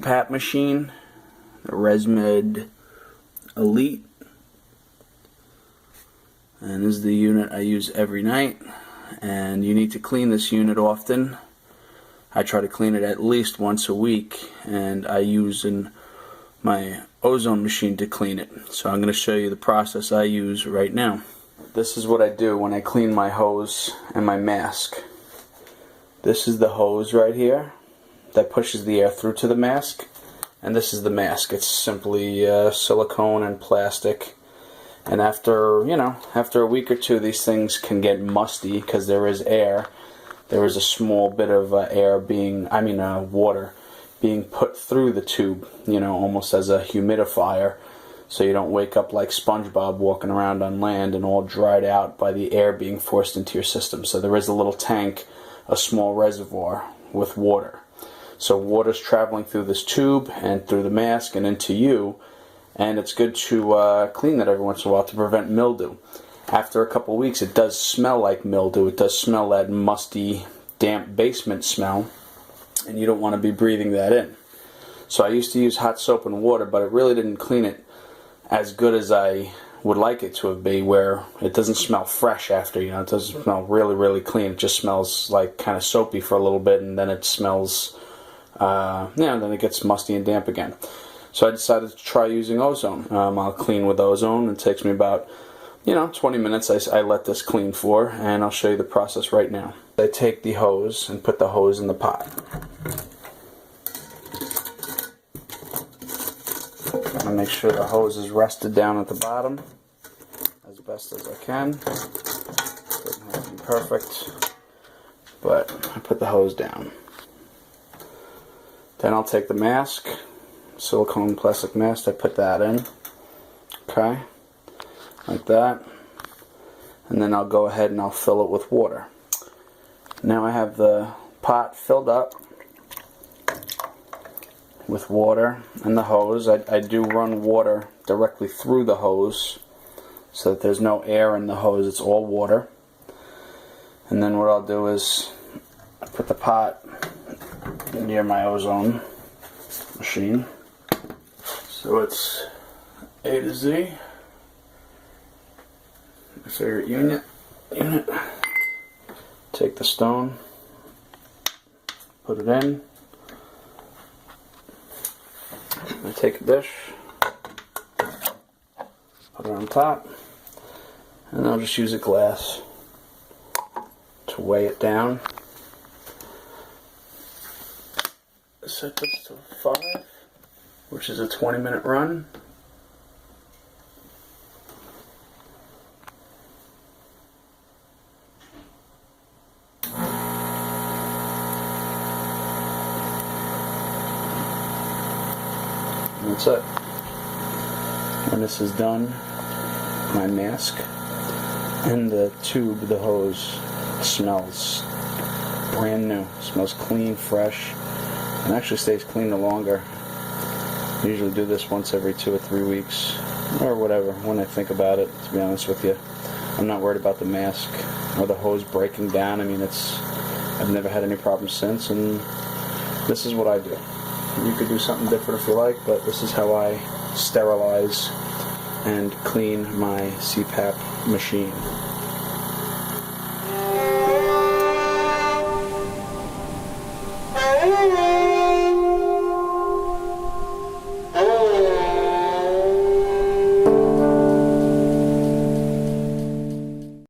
CPAP machine, the ResMed Elite. And this is the unit I use every night. And you need to clean this unit often. I try to clean it at least once a week, and I use my Ozone machine to clean it. So I'm going to show you the process I use right now. This is what I do when I clean my hose and my mask. This is the hose right here that pushes the air through to the mask, and this is the mask. It's simply silicone and plastic. And after a week or two, these things can get musty because there is air. There is a small bit of water being put through the tube, almost as a humidifier, so you don't wake up like SpongeBob walking around on land and all dried out by the air being forced into your system. So there is a little tank, a small reservoir with water. So water's traveling through this tube and through the mask and into you, and it's good to clean that every once in a while to prevent mildew. After a couple weeks, it does smell like mildew. It does smell that musty, damp basement smell, and you don't want to be breathing that in. So I used to use hot soap and water, but it really didn't clean it as good as I would like it to be, where it doesn't smell fresh after, it doesn't smell really, really clean. It just smells like kind of soapy for a little bit, and then it smells, then it gets musty and damp again. So I decided to try using Ozone. I'll clean with Ozone. It takes me about 20 minutes I let this clean for, and I'll show you the process right now. I take the hose and put the hose in the pot. I make sure the hose is rested down at the bottom as best as I can. Doesn't have to be perfect, but I put the hose down. Then I'll take the mask, silicone plastic mask, I put that in. Okay. Like that, and then I'll go ahead and I'll fill it with water. Now I have the pot filled up with water and the hose. I do run water directly through the hose so that there's no air in the hose, it's all water. And then what I'll do is I put the pot near my Ozone machine. So it's A to Z. My favorite unit. Take the stone, put it in. I take a dish, put it on top, and I'll just use a glass to weigh it down. Set this to 5, which is a 20-minute run. That's it. When this is done, my mask and the tube, the hose, smells brand new. Smells clean, fresh, and actually stays cleaner longer. I usually do this once every 2 or 3 weeks, or whatever, when I think about it, to be honest with you. I'm not worried about the mask or the hose breaking down. I've never had any problems since, and this is what I do. You could do something different if you like, but this is how I sterilize and clean my CPAP machine.